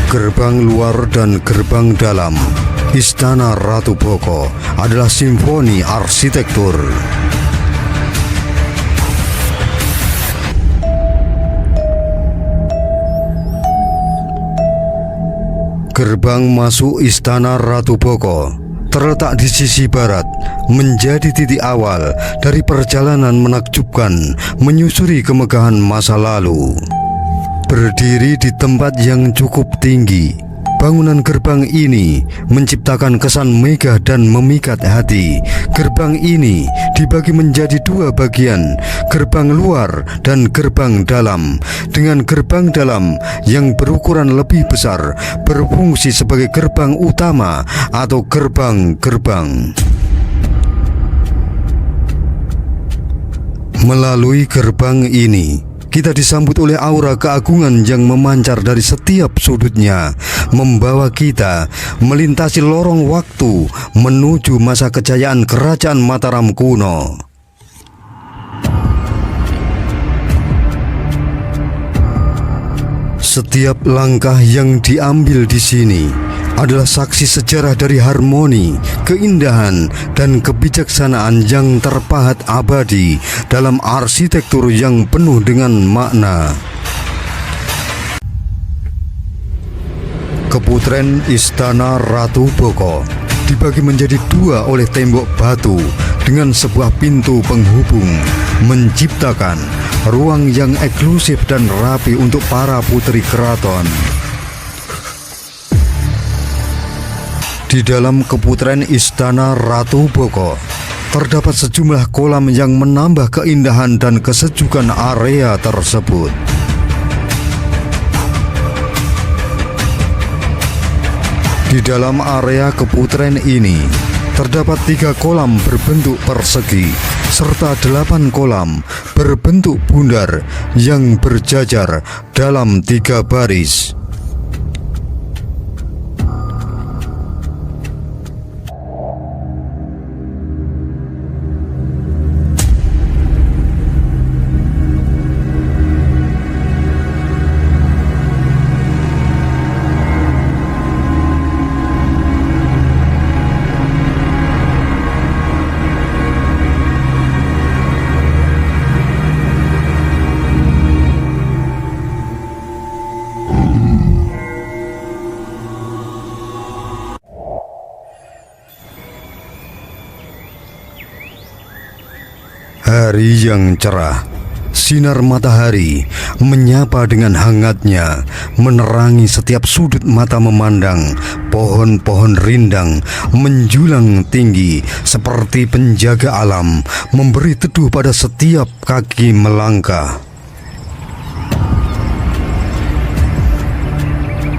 Gerbang luar dan gerbang dalam Istana Ratu Boko adalah simfoni arsitektur. Gerbang masuk Istana Ratu Boko terletak di sisi barat, menjadi titik awal dari perjalanan menakjubkan menyusuri kemegahan masa lalu. Berdiri di tempat yang cukup tinggi, bangunan gerbang ini menciptakan kesan megah dan memikat hati. Gerbang ini dibagi menjadi dua bagian, gerbang luar dan gerbang dalam. Dengan gerbang dalam yang berukuran lebih besar berfungsi sebagai gerbang utama atau gerbang-gerbang. Melalui gerbang ini kita disambut oleh aura keagungan yang memancar dari setiap sudutnya, membawa kita melintasi lorong waktu menuju masa kejayaan Kerajaan Mataram kuno. Setiap langkah yang diambil di sini adalah saksi sejarah dari harmoni, keindahan, dan kebijaksanaan yang terpahat abadi dalam arsitektur yang penuh dengan makna. Keputren Istana Ratu Boko dibagi menjadi dua oleh tembok batu dengan sebuah pintu penghubung, menciptakan ruang yang eksklusif dan rapi untuk para putri keraton. Di dalam keputren Istana Ratu Boko terdapat sejumlah kolam yang menambah keindahan dan kesejukan area tersebut. Di dalam area keputren ini terdapat 3 kolam berbentuk persegi serta 8 kolam berbentuk bundar yang berjajar dalam 3 baris. Hari yang cerah, sinar matahari menyapa dengan hangatnya, menerangi setiap sudut mata memandang. Pohon-pohon rindang menjulang tinggi seperti penjaga alam, memberi teduh pada setiap kaki melangkah.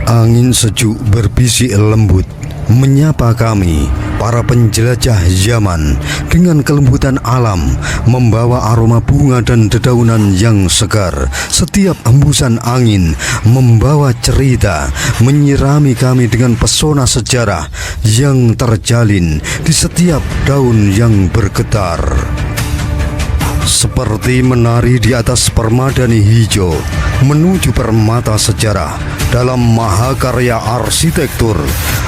Angin sejuk berbisik lembut menyapa kami, para penjelajah zaman, dengan kelembutan alam, membawa aroma bunga dan dedaunan yang segar. Setiap hembusan angin membawa cerita, menyirami kami dengan pesona sejarah yang terjalin di setiap daun yang bergetar. Seperti menari di atas permadani hijau menuju permata sejarah dalam mahakarya arsitektur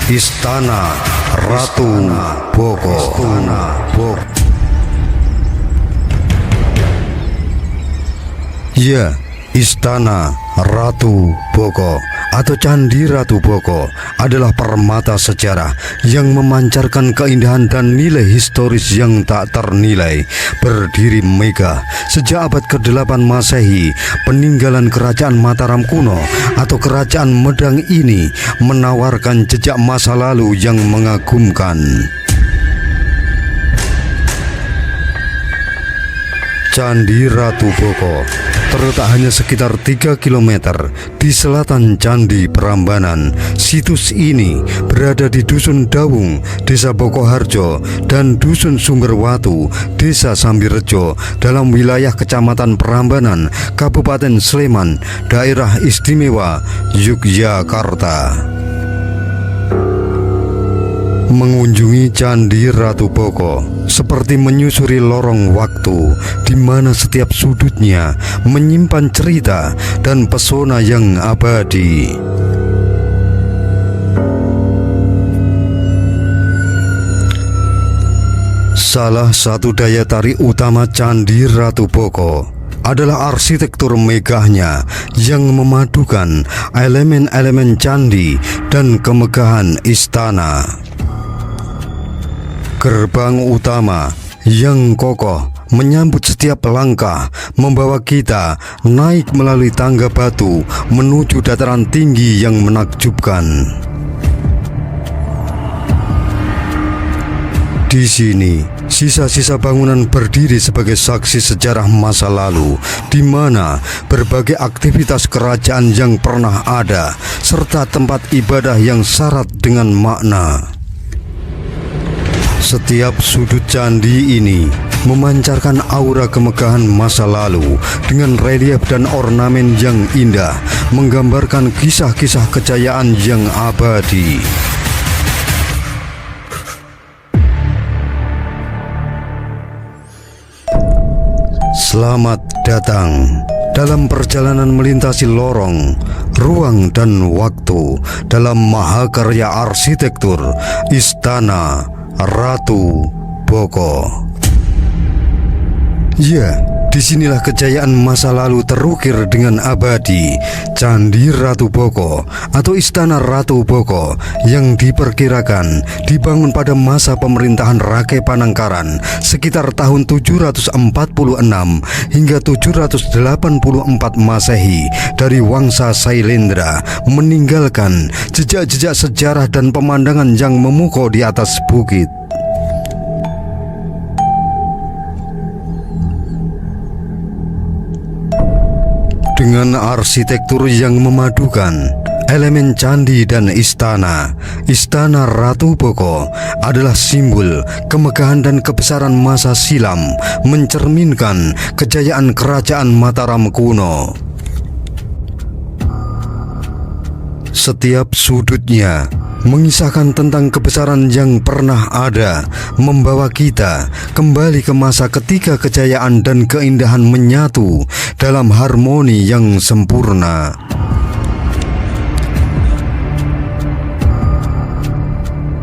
Istana Ratu Boko. Ya, Istana Ratu Boko atau Candi Ratu Boko adalah permata sejarah yang memancarkan keindahan dan nilai historis yang tak ternilai. Berdiri megah sejak abad ke-8 Masehi, peninggalan Kerajaan Mataram kuno atau Kerajaan Medang ini menawarkan jejak masa lalu yang mengagumkan. Candi Ratu Boko terletak hanya sekitar 3 km di selatan Candi Prambanan. Situs ini berada di Dusun Dawung, Desa Bokoharjo, dan Dusun Sumberwatu, Desa Sambirejo, dalam wilayah Kecamatan Prambanan, Kabupaten Sleman, Daerah Istimewa Yogyakarta. Mengunjungi Candi Ratu Boko seperti menyusuri lorong waktu, di mana setiap sudutnya menyimpan cerita dan pesona yang abadi. Salah satu daya tarik utama Candi Ratu Boko adalah arsitektur megahnya yang memadukan elemen-elemen candi dan kemegahan istana. Gerbang utama yang kokoh menyambut setiap langkah, membawa kita naik melalui tangga batu menuju dataran tinggi yang menakjubkan. Di sini, sisa-sisa bangunan berdiri sebagai saksi sejarah masa lalu, di mana berbagai aktivitas kerajaan yang pernah ada, serta tempat ibadah yang syarat dengan makna. Setiap sudut candi ini memancarkan aura kemegahan masa lalu dengan relief dan ornamen yang indah, menggambarkan kisah-kisah kejayaan yang abadi. Selamat datang dalam perjalanan melintasi lorong, ruang, dan waktu dalam mahakarya arsitektur Istana Ratu Boko. Ya, disinilah kejayaan masa lalu terukir dengan abadi. Candi Ratu Boko atau Istana Ratu Boko yang diperkirakan dibangun pada masa pemerintahan Rakai Panangkaran sekitar tahun 746 hingga 784 Masehi dari Wangsa Sailendra, meninggalkan jejak-jejak sejarah dan pemandangan yang memukau di atas bukit. Dengan arsitektur yang memadukan elemen candi dan istana, Istana Ratu Boko adalah simbol kemegahan dan kebesaran masa silam, mencerminkan kejayaan kerajaan Mataram kuno. Setiap sudutnya mengisahkan tentang kebesaran yang pernah ada, membawa kita kembali ke masa ketika kejayaan dan keindahan menyatu dalam harmoni yang sempurna.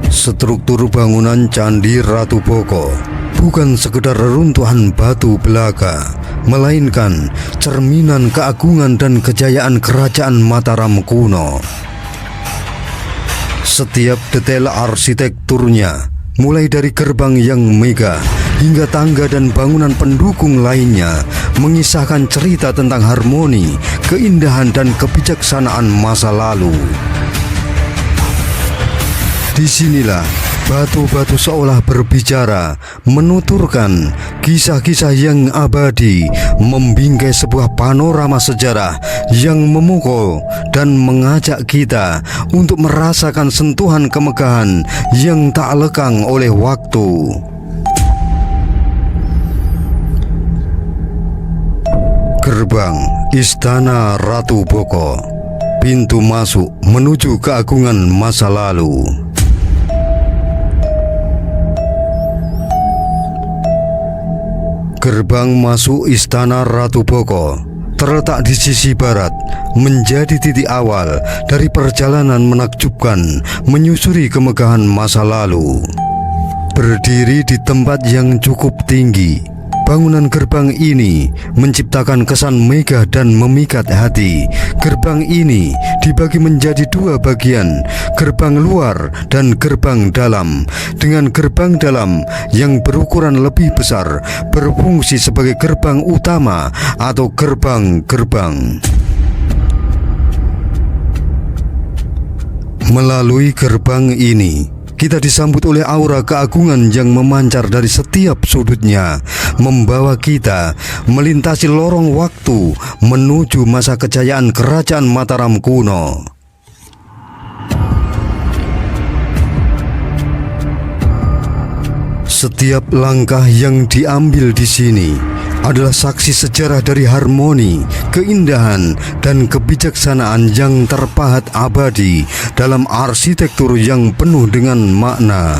Struktur bangunan Candi Ratu Boko bukan sekedar reruntuhan batu belaka, melainkan cerminan keagungan dan kejayaan kerajaan Mataram kuno. Setiap detail arsitekturnya, mulai dari gerbang yang megah hingga tangga dan bangunan pendukung lainnya, mengisahkan cerita tentang harmoni, keindahan, dan kebijaksanaan masa lalu. Disinilah batu-batu seolah berbicara, menuturkan kisah-kisah yang abadi, membingkai sebuah panorama sejarah yang memukau dan mengajak kita untuk merasakan sentuhan kemegahan yang tak lekang oleh waktu. Gerbang Istana Ratu Boko, pintu masuk menuju keagungan masa lalu. Gerbang masuk Istana Ratu Boko terletak di sisi barat, menjadi titik awal dari perjalanan menakjubkan menyusuri kemegahan masa lalu. Berdiri di tempat yang cukup tinggi, bangunan gerbang ini menciptakan kesan megah dan memikat hati. Gerbang ini dibagi menjadi dua bagian, gerbang luar dan gerbang dalam. Dengan gerbang dalam yang berukuran lebih besar berfungsi sebagai gerbang utama atau gerbang-gerbang. Melalui gerbang ini, kita disambut oleh aura keagungan yang memancar dari setiap sudutnya, membawa kita melintasi lorong waktu menuju masa kejayaan kerajaan Mataram kuno. Setiap langkah yang diambil di sini adalah saksi sejarah dari harmoni, keindahan, dan kebijaksanaan yang terpahat abadi dalam arsitektur yang penuh dengan makna.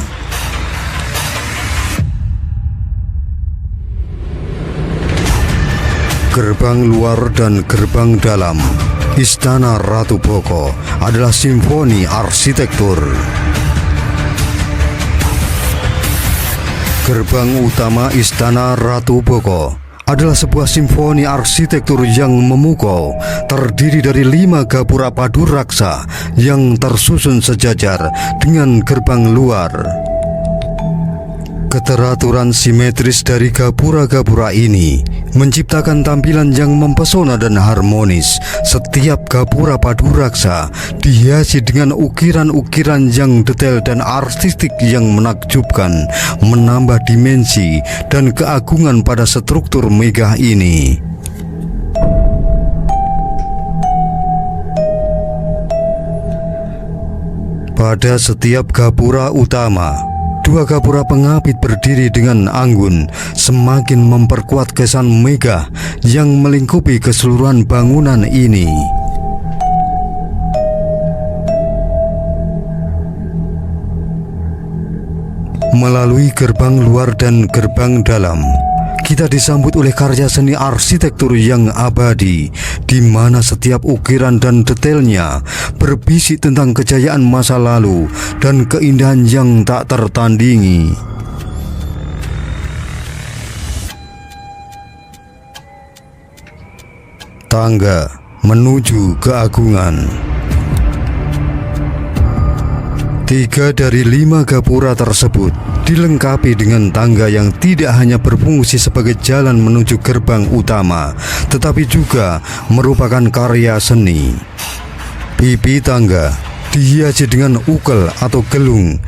Gerbang luar dan gerbang dalam Istana Ratu Boko adalah simfoni arsitektur. Gerbang utama Istana Ratu Boko adalah sebuah simfoni arsitektur yang memukau, terdiri dari 5 gapura padu raksa yang tersusun sejajar dengan gerbang luar. Keteraturan simetris dari gapura-gapura ini menciptakan tampilan yang mempesona dan harmonis. Setiap gapura padu raksa dihiasi dengan ukiran-ukiran yang detail dan artistik yang menakjubkan, menambah dimensi dan keagungan pada struktur megah ini. Pada setiap gapura utama, 2 gapura pengapit berdiri dengan anggun, semakin memperkuat kesan megah yang melingkupi keseluruhan bangunan ini. Melalui gerbang luar dan gerbang dalam, kita disambut oleh karya seni arsitektur yang abadi, di mana setiap ukiran dan detailnya berbisik tentang kejayaan masa lalu dan keindahan yang tak tertandingi. Tangga menuju keagungan. 3 dari 5 gapura tersebut dilengkapi dengan tangga yang tidak hanya berfungsi sebagai jalan menuju gerbang utama, tetapi juga merupakan karya seni. Pipi tangga dihiasi dengan ukel atau gelung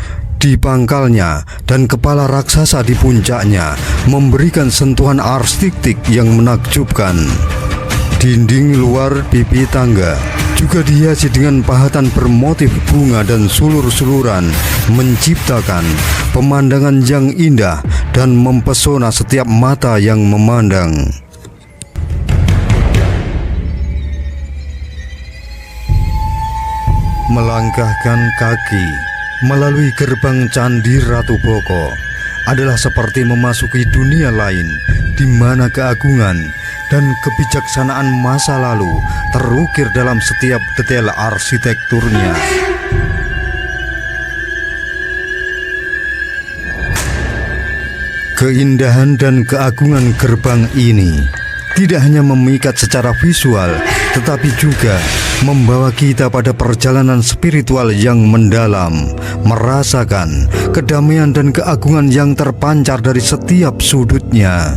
di pangkalnya dan kepala raksasa di puncaknya, memberikan sentuhan artistik yang menakjubkan. Dinding luar pipi tangga juga dihiasi dengan pahatan bermotif bunga dan sulur-suluran, menciptakan pemandangan yang indah dan mempesona setiap mata yang memandang. Melangkahkan kaki melalui gerbang Candi Ratu Boko adalah seperti memasuki dunia lain, di mana keagungan dan kebijaksanaan masa lalu terukir dalam setiap detail arsitekturnya. Keindahan dan keagungan gerbang ini tidak hanya memikat secara visual, tetapi juga membawa kita pada perjalanan spiritual yang mendalam, merasakan kedamaian dan keagungan yang terpancar dari setiap sudutnya.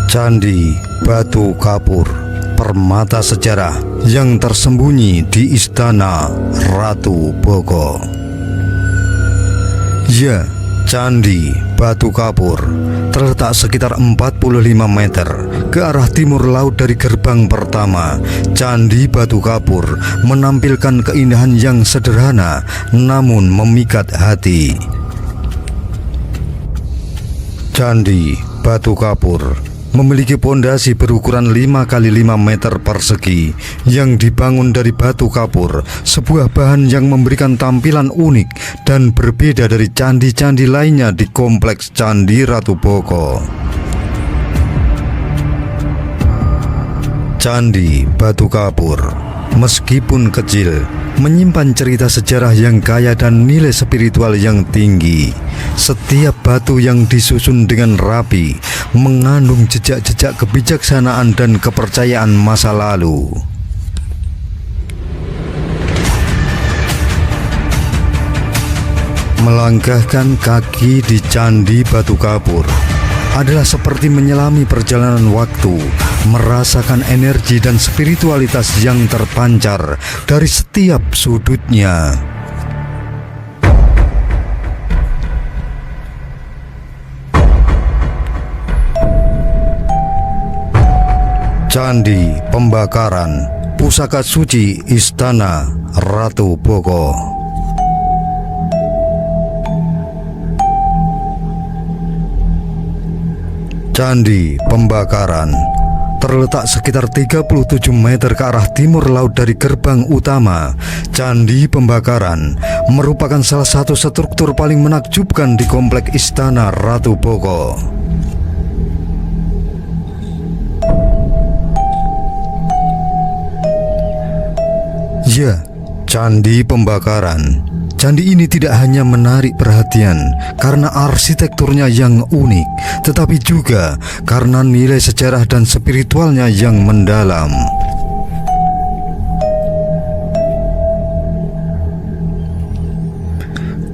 Candi Batu Kapur, permata sejarah yang tersembunyi di Istana Ratu Boko. Ya, Candi Batu Kapur terletak sekitar 45 meter ke arah timur laut dari gerbang pertama. Candi Batu Kapur menampilkan keindahan yang sederhana namun memikat hati. Candi Batu Kapur memiliki pondasi berukuran 5 x 5 meter persegi yang dibangun dari batu kapur, sebuah bahan yang memberikan tampilan unik dan berbeda dari candi-candi lainnya di kompleks Candi Ratu Boko. Candi Batu Kapur, meskipun kecil, menyimpan cerita sejarah yang kaya dan nilai spiritual yang tinggi. Setiap batu yang disusun dengan rapi mengandung jejak-jejak kebijaksanaan dan kepercayaan masa lalu. Melangkahkan kaki di Candi Batu Kapur adalah seperti menyelami perjalanan waktu, merasakan energi dan spiritualitas yang terpancar dari setiap sudutnya. Candi Pembakaran, pusaka suci Istana Ratu Boko. Candi Pembakaran terletak sekitar 37 meter ke arah timur laut dari gerbang utama. Candi Pembakaran merupakan salah satu struktur paling menakjubkan di komplek Istana Ratu Boko. Candi Pembakaran. Candi ini tidak hanya menarik perhatian karena arsitekturnya yang unik, tetapi juga karena nilai sejarah dan spiritualnya yang mendalam.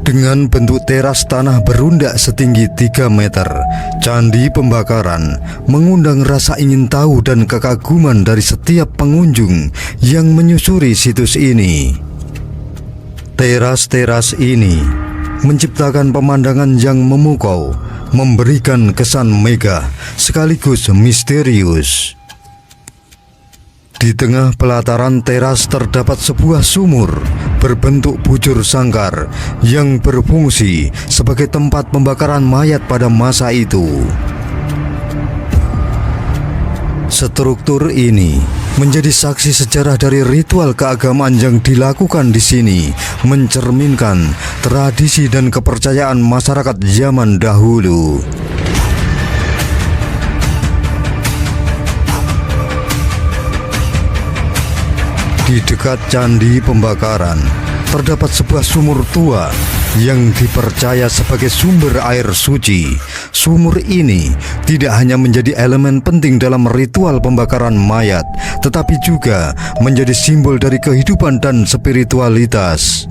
Dengan bentuk teras tanah berundak setinggi 3 meter, Candi Pembakaran mengundang rasa ingin tahu dan kekaguman dari setiap pengunjung yang menyusuri situs ini. Teras-teras ini menciptakan pemandangan yang memukau, memberikan kesan megah sekaligus misterius. Di tengah pelataran teras terdapat sebuah sumur berbentuk bujur sangkar yang berfungsi sebagai tempat pembakaran mayat pada masa itu. Struktur ini menjadi saksi sejarah dari ritual keagamaan yang dilakukan di sini, mencerminkan tradisi dan kepercayaan masyarakat zaman dahulu. Di dekat Candi Pembakaran terdapat sebuah sumur tua yang dipercaya sebagai sumber air suci. Sumur ini tidak hanya menjadi elemen penting dalam ritual pembakaran mayat, tetapi juga menjadi simbol dari kehidupan dan spiritualitas.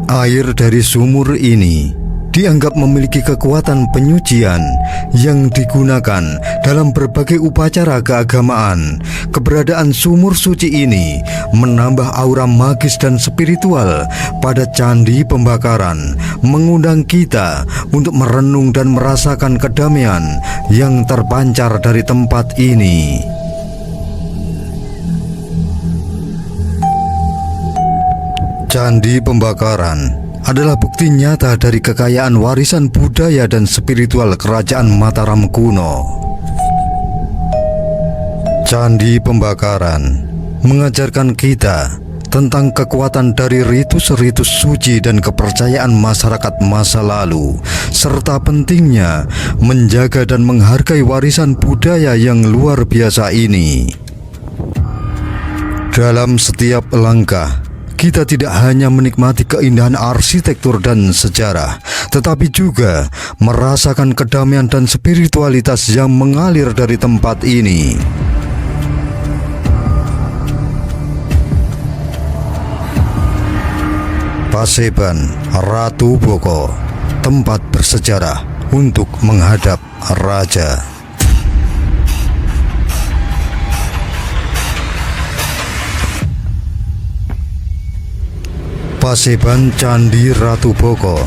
Air dari sumur ini dianggap memiliki kekuatan penyucian yang digunakan dalam berbagai upacara keagamaan. Keberadaan sumur suci ini menambah aura magis dan spiritual pada Candi Pembakaran, mengundang kita untuk merenung dan merasakan kedamaian yang terpancar dari tempat ini. Candi Pembakaran adalah bukti nyata dari kekayaan warisan budaya dan spiritual kerajaan Mataram kuno. Candi Pembakaran mengajarkan kita tentang kekuatan dari ritus-ritus suci dan kepercayaan masyarakat masa lalu, serta pentingnya menjaga dan menghargai warisan budaya yang luar biasa ini. Dalam setiap langkah, kita tidak hanya menikmati keindahan arsitektur dan sejarah, tetapi juga merasakan kedamaian dan spiritualitas yang mengalir dari tempat ini. Paseban Ratu Boko, tempat bersejarah untuk menghadap raja. Paseban Candi Ratu Boko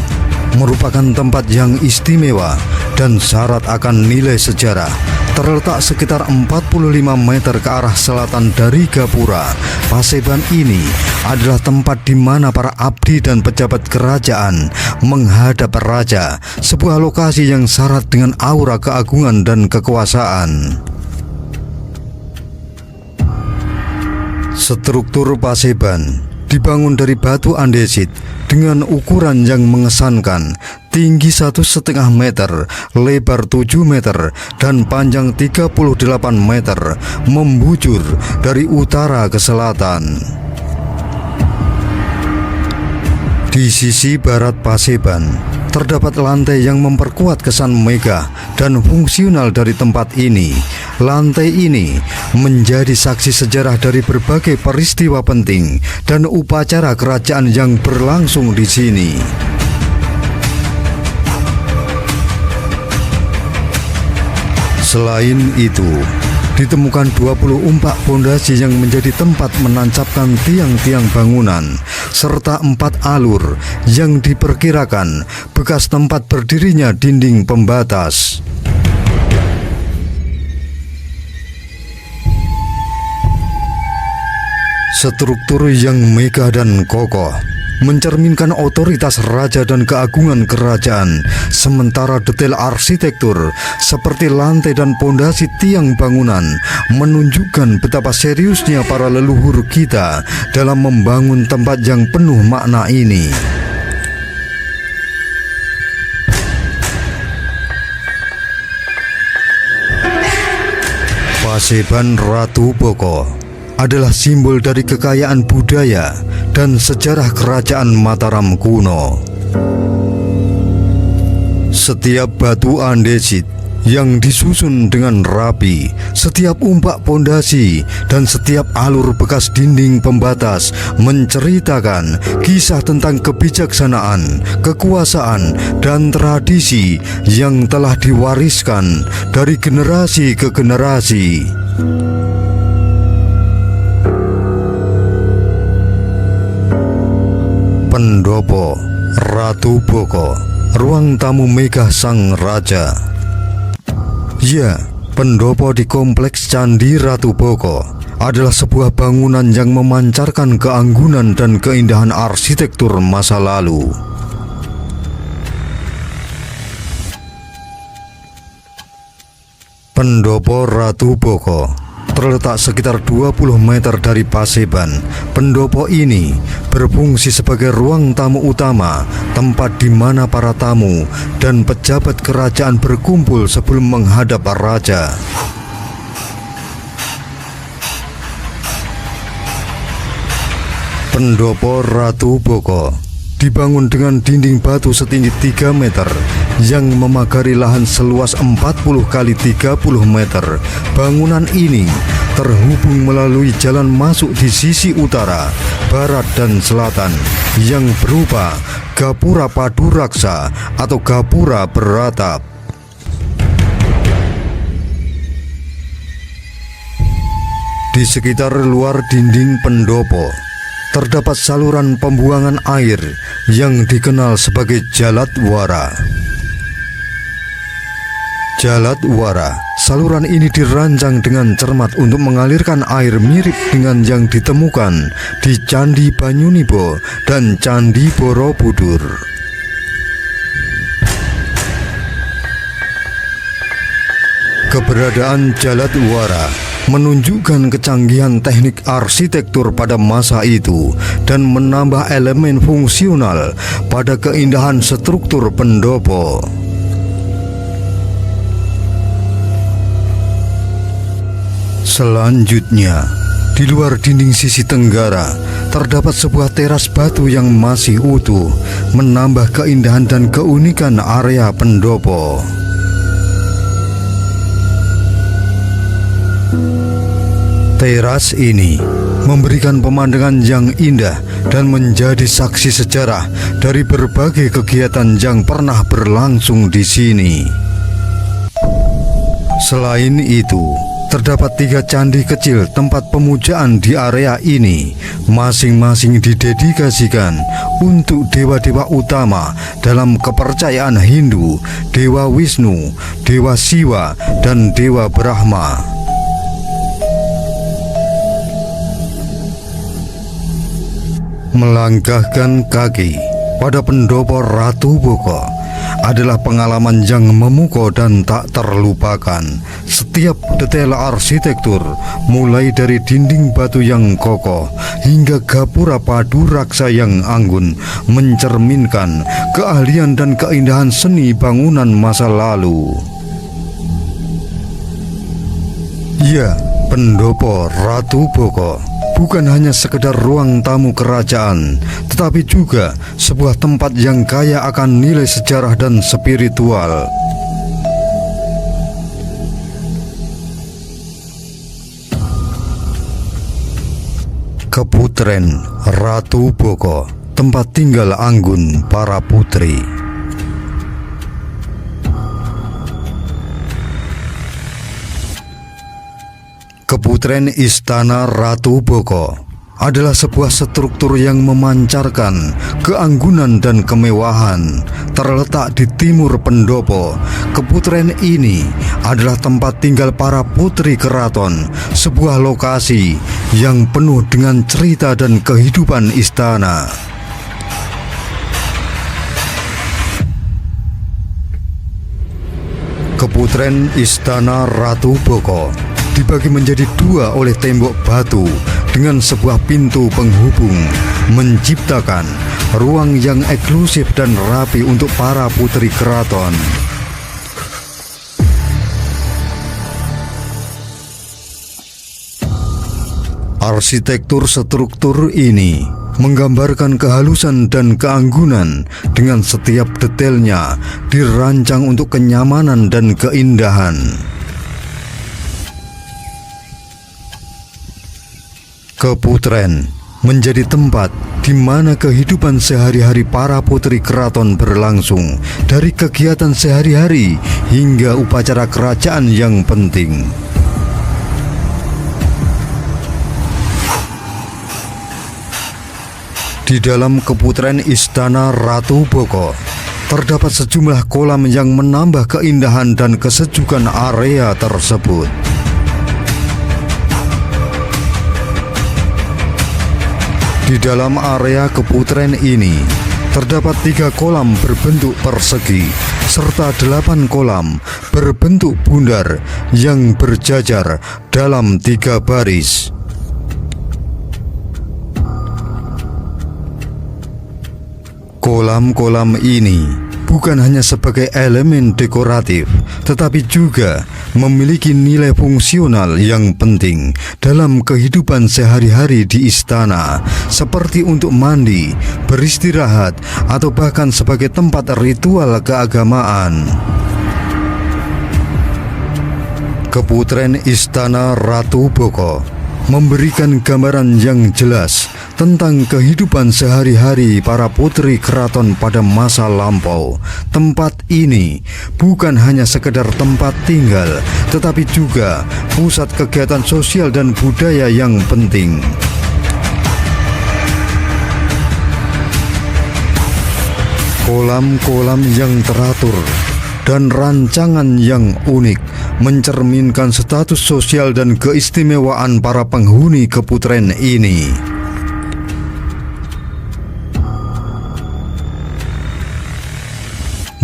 merupakan tempat yang istimewa dan syarat akan nilai sejarah. Terletak sekitar 45 meter ke arah selatan dari Gapura, Paseban ini adalah tempat di mana para abdi dan pejabat kerajaan menghadap raja, sebuah lokasi yang syarat dengan aura keagungan dan kekuasaan. Struktur Paseban dibangun dari batu andesit dengan ukuran yang mengesankan, tinggi 1,5 meter, lebar 7 meter, dan panjang 38 meter, membujur dari utara ke selatan. Di sisi barat Paseban terdapat lantai yang memperkuat kesan megah dan fungsional dari tempat ini. Lantai ini menjadi saksi sejarah dari berbagai peristiwa penting dan upacara kerajaan yang berlangsung di sini. Selain itu, ditemukan 24 pondasi yang menjadi tempat menancapkan tiang-tiang bangunan, serta 4 alur yang diperkirakan bekas tempat berdirinya dinding pembatas. Struktur yang megah dan kokoh mencerminkan otoritas raja dan keagungan kerajaan, sementara detail arsitektur seperti lantai dan pondasi tiang bangunan menunjukkan betapa seriusnya para leluhur kita dalam membangun tempat yang penuh makna ini. Paseban Ratu Boko adalah simbol dari kekayaan budaya dan sejarah kerajaan Mataram kuno. Setiap batu andesit yang disusun dengan rapi, setiap umpak pondasi, dan setiap alur bekas dinding pembatas menceritakan kisah tentang kebijaksanaan, kekuasaan, dan tradisi yang telah diwariskan dari generasi ke generasi. Pendopo Ratu Boko, ruang tamu megah sang raja. Ya, pendopo di kompleks Candi Ratu Boko adalah sebuah bangunan yang memancarkan keanggunan dan keindahan arsitektur masa lalu. Pendopo Ratu Boko terletak sekitar 20 meter dari Paseban. Pendopo ini berfungsi sebagai ruang tamu utama, tempat di mana para tamu dan pejabat kerajaan berkumpul sebelum menghadap raja. Pendopo Ratu Boko dibangun dengan dinding batu setinggi 3 meter yang memagari lahan seluas 40 kali 30 meter. Bangunan ini terhubung melalui jalan masuk di sisi utara, barat, dan selatan yang berupa gapura padu raksa atau gapura beratap. Di sekitar luar dinding pendopo terdapat saluran pembuangan air yang dikenal sebagai Jaladwara. Jaladwara, saluran ini dirancang dengan cermat untuk mengalirkan air mirip dengan yang ditemukan di Candi Banyunibo dan Candi Borobudur. Keberadaan Jaladwara menunjukkan kecanggihan teknik arsitektur pada masa itu dan menambah elemen fungsional pada keindahan struktur pendopo. Selanjutnya, di luar dinding sisi tenggara terdapat sebuah teras batu yang masih utuh, menambah keindahan dan keunikan area pendopo. Teras ini memberikan pemandangan yang indah dan menjadi saksi sejarah dari berbagai kegiatan yang pernah berlangsung di sini. Selain itu, terdapat 3 candi kecil tempat pemujaan di area ini, masing-masing didedikasikan untuk dewa-dewa utama dalam kepercayaan Hindu, Dewa Wisnu, Dewa Siwa, dan Dewa Brahma. Melangkahkan kaki pada pendopo Ratu Boko adalah pengalaman yang memukau dan tak terlupakan. Setiap detail arsitektur, mulai dari dinding batu yang kokoh hingga gapura padu raksa yang anggun, mencerminkan keahlian dan keindahan seni bangunan masa lalu. Ya, pendopo Ratu Boko bukan hanya sekedar ruang tamu kerajaan, tetapi juga sebuah tempat yang kaya akan nilai sejarah dan spiritual. Keputren Ratu Boko, tempat tinggal anggun para putri. Keputren Istana Ratu Boko adalah sebuah struktur yang memancarkan keanggunan dan kemewahan. Terletak di timur pendopo, keputren ini adalah tempat tinggal para putri keraton, sebuah lokasi yang penuh dengan cerita dan kehidupan istana. Keputren Istana Ratu Boko dibagi menjadi 2 oleh tembok batu dengan sebuah pintu penghubung, menciptakan ruang yang eksklusif dan rapi untuk para putri keraton. Arsitektur struktur ini menggambarkan kehalusan dan keanggunan dengan setiap detailnya dirancang untuk kenyamanan dan keindahan. Keputren menjadi tempat di mana kehidupan sehari-hari para putri keraton berlangsung, dari kegiatan sehari-hari hingga upacara kerajaan yang penting. Di dalam keputren Istana Ratu Boko terdapat sejumlah kolam yang menambah keindahan dan kesejukan area tersebut. Di dalam area keputren ini terdapat 3 kolam berbentuk persegi serta 8 kolam berbentuk bundar yang berjajar dalam 3 baris. Kolam-kolam ini bukan hanya sebagai elemen dekoratif, tetapi juga memiliki nilai fungsional yang penting dalam kehidupan sehari-hari di istana, seperti untuk mandi, beristirahat, atau bahkan sebagai tempat ritual keagamaan. Keputren Istana Ratu Boko memberikan gambaran yang jelas tentang kehidupan sehari-hari para putri keraton pada masa lampau. Tempat ini bukan hanya sekedar tempat tinggal, tetapi juga pusat kegiatan sosial dan budaya yang penting. Kolam-kolam yang teratur dan rancangan yang unik mencerminkan status sosial dan keistimewaan para penghuni keputren ini.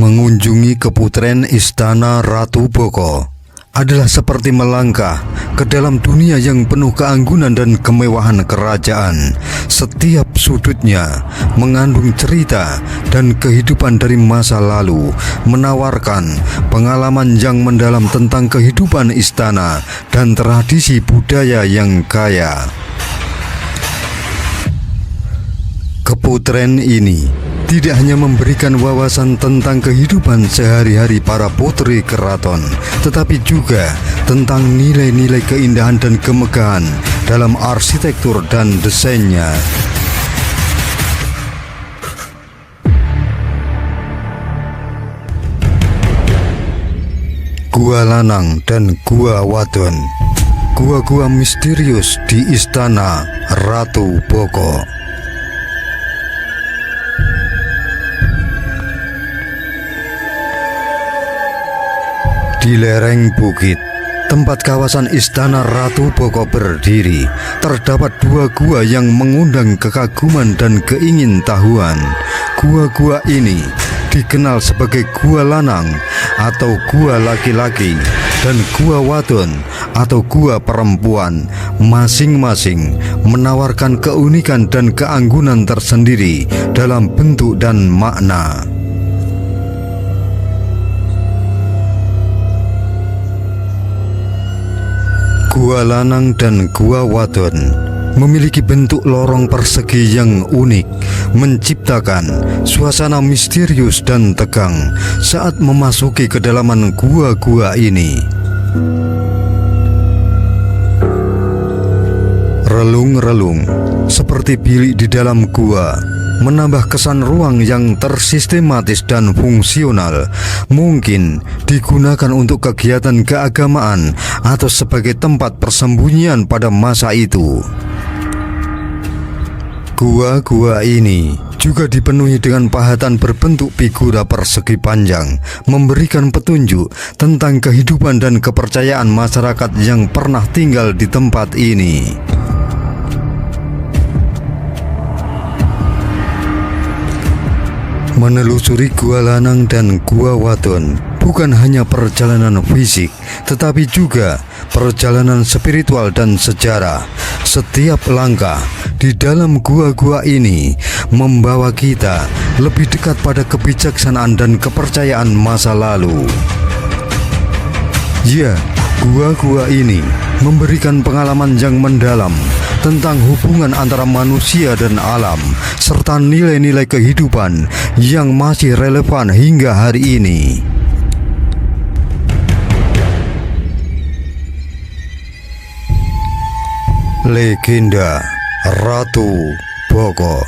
Mengunjungi keputren Istana Ratu Boko adalah seperti melangkah ke dalam dunia yang penuh keanggunan dan kemewahan kerajaan. Setiap sudutnya mengandung cerita dan kehidupan dari masa lalu, menawarkan pengalaman yang mendalam tentang kehidupan istana dan tradisi budaya yang kaya. Keputren ini tidak hanya memberikan wawasan tentang kehidupan sehari-hari para putri keraton, tetapi juga tentang nilai-nilai keindahan dan kemegahan dalam arsitektur dan desainnya. Gua Lanang dan Gua Wadon, gua-gua misterius di Istana Ratu Boko. Di lereng bukit tempat kawasan Istana Ratu Boko berdiri, terdapat 2 gua yang mengundang kekaguman dan keingintahuan. Gua-gua ini dikenal sebagai Gua Lanang atau gua laki-laki dan Gua Wadon atau gua perempuan. Masing-masing menawarkan keunikan dan keanggunan tersendiri dalam bentuk dan makna. Gua Lanang dan Gua Wadon memiliki bentuk lorong persegi yang unik, menciptakan suasana misterius dan tegang saat memasuki kedalaman gua-gua ini. Relung-relung seperti bilik di dalam gua menambah kesan ruang yang tersistematis dan fungsional, mungkin digunakan untuk kegiatan keagamaan atau sebagai tempat persembunyian pada masa itu. Gua-gua ini juga dipenuhi dengan pahatan berbentuk figura persegi panjang, memberikan petunjuk tentang kehidupan dan kepercayaan masyarakat yang pernah tinggal di tempat ini. Menelusuri Gua Lanang dan Gua Wadon bukan hanya perjalanan fisik, tetapi juga perjalanan spiritual dan sejarah. Setiap langkah di dalam gua-gua ini membawa kita lebih dekat pada kebijaksanaan dan kepercayaan masa lalu. Ya, Gua-gua ini memberikan pengalaman yang mendalam tentang hubungan antara manusia dan alam, serta nilai-nilai kehidupan yang masih relevan hingga hari ini. Legenda Ratu Boko.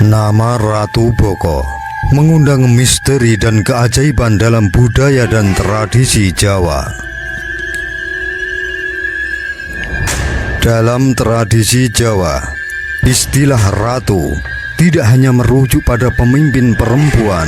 Nama Ratu Boko mengundang misteri dan keajaiban dalam budaya dan tradisi Jawa. Dalam tradisi Jawa, istilah ratu tidak hanya merujuk pada pemimpin perempuan,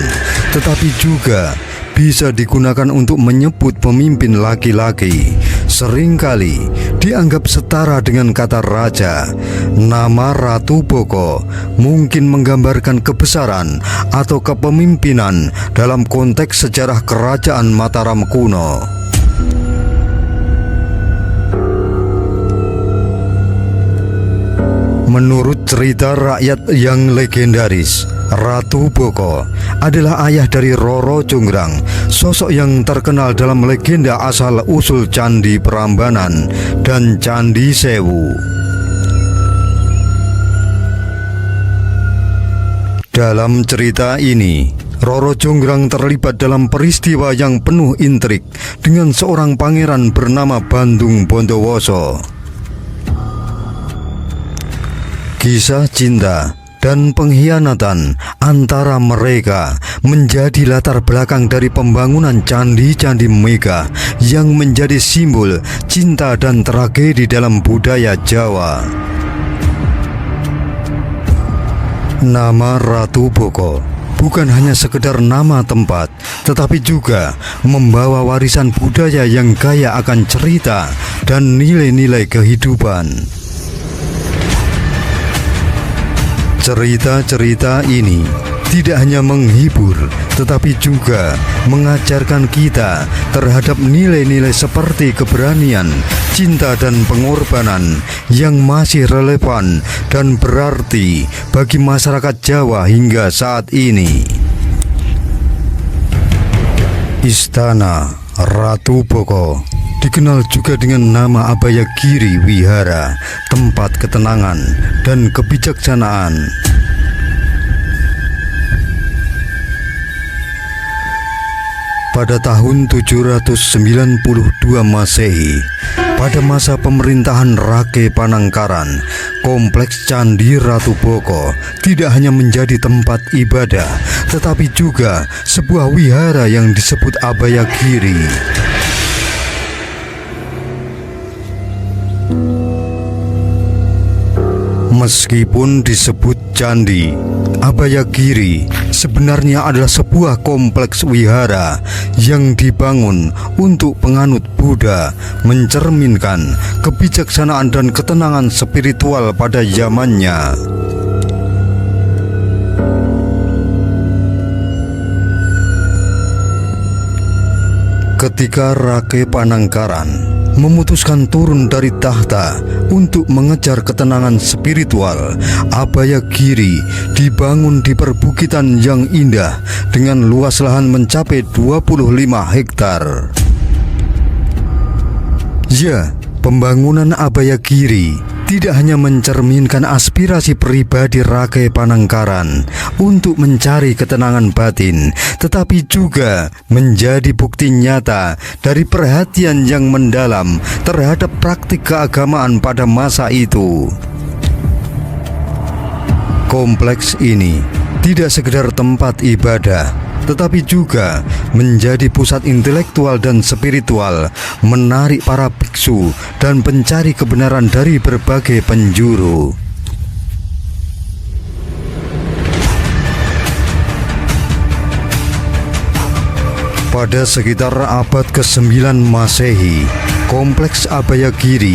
tetapi juga bisa digunakan untuk menyebut pemimpin laki-laki. Seringkali dianggap setara dengan kata raja. Nama Ratu Boko mungkin menggambarkan kebesaran atau kepemimpinan dalam konteks sejarah kerajaan Mataram kuno. Menurut cerita rakyat yang legendaris, Ratu Boko adalah ayah dari Roro Jonggrang, sosok yang terkenal dalam legenda asal-usul Candi Prambanan dan Candi Sewu. Dalam cerita ini, Roro Jonggrang terlibat dalam peristiwa yang penuh intrik dengan seorang pangeran bernama Bandung Bondowoso. Kisah cinta dan pengkhianatan antara mereka menjadi latar belakang dari pembangunan candi-candi megah yang menjadi simbol cinta dan tragedi dalam budaya Jawa. Nama Ratu Boko bukan hanya sekedar nama tempat, tetapi juga membawa warisan budaya yang kaya akan cerita dan nilai-nilai kehidupan. Cerita-cerita ini tidak hanya menghibur, tetapi juga mengajarkan kita terhadap nilai-nilai seperti keberanian, cinta, dan pengorbanan yang masih relevan dan berarti bagi masyarakat Jawa hingga saat ini. Istana Ratu Boko dikenal juga dengan nama Abayagiri Wihara, tempat ketenangan dan kebijaksanaan. Pada tahun 792 Masehi, pada masa pemerintahan Rake Panangkaran, kompleks Candi Ratu Boko tidak hanya menjadi tempat ibadah, tetapi juga sebuah wihara yang disebut Abayagiri. Meskipun disebut candi, Abayagiri sebenarnya adalah sebuah kompleks wihara yang dibangun untuk penganut Buddha, mencerminkan kebijaksanaan dan ketenangan spiritual pada zamannya. Ketika Rake Panangkaran memutuskan turun dari tahta untuk mengejar ketenangan spiritual, Abayagiri dibangun di perbukitan yang indah dengan luas lahan mencapai 25 hektar. Ya, pembangunan Abayagiri tidak hanya mencerminkan aspirasi pribadi Rake Panangkaran untuk mencari ketenangan batin, tetapi juga menjadi bukti nyata dari perhatian yang mendalam terhadap praktik keagamaan pada masa itu. Kompleks ini tidak sekedar tempat ibadah, tetapi juga menjadi pusat intelektual dan spiritual, menarik para biksu dan pencari kebenaran dari berbagai penjuru. Pada sekitar abad ke-9 Masehi, kompleks Abayagiri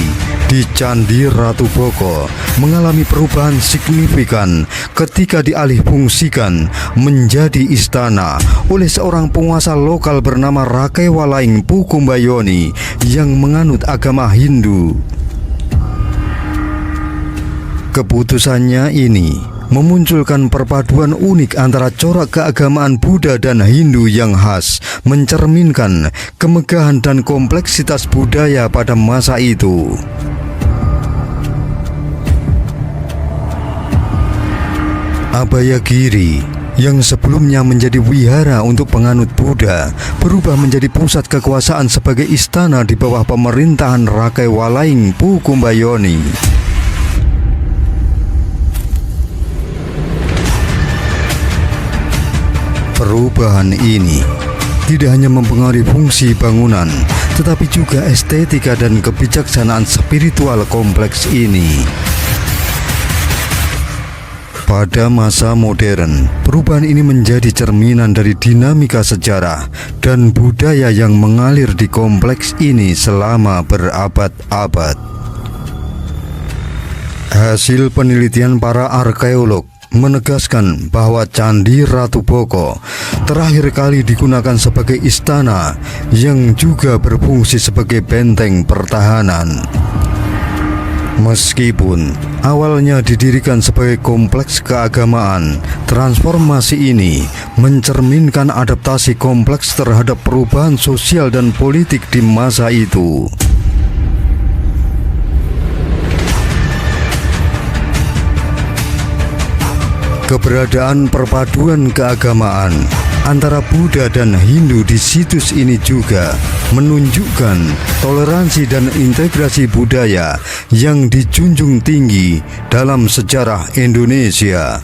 di Candi Ratu Boko mengalami perubahan signifikan ketika dialihfungsikan menjadi istana oleh seorang penguasa lokal bernama Rake Walaing Pukumbayoni yang menganut agama Hindu. Keputusannya ini memunculkan perpaduan unik antara corak keagamaan Buddha dan Hindu yang khas, mencerminkan kemegahan dan kompleksitas budaya pada masa itu. Abhayagiri yang sebelumnya menjadi wihara untuk penganut Buddha berubah menjadi pusat kekuasaan sebagai istana di bawah pemerintahan Rakai Walaing Pukumbayoni. Perubahan ini tidak hanya mempengaruhi fungsi bangunan, tetapi juga estetika dan kebijaksanaan spiritual kompleks ini. Pada masa modern, perubahan ini menjadi cerminan dari dinamika sejarah dan budaya yang mengalir di kompleks ini selama berabad-abad. Hasil penelitian para arkeolog menegaskan bahwa Candi Ratu Boko terakhir kali digunakan sebagai istana yang juga berfungsi sebagai benteng pertahanan. Meskipun awalnya didirikan sebagai kompleks keagamaan, transformasi ini mencerminkan adaptasi kompleks terhadap perubahan sosial dan politik di masa itu. Keberadaan perpaduan keagamaan antara Buddha dan Hindu di situs ini juga menunjukkan toleransi dan integrasi budaya yang dijunjung tinggi dalam sejarah Indonesia.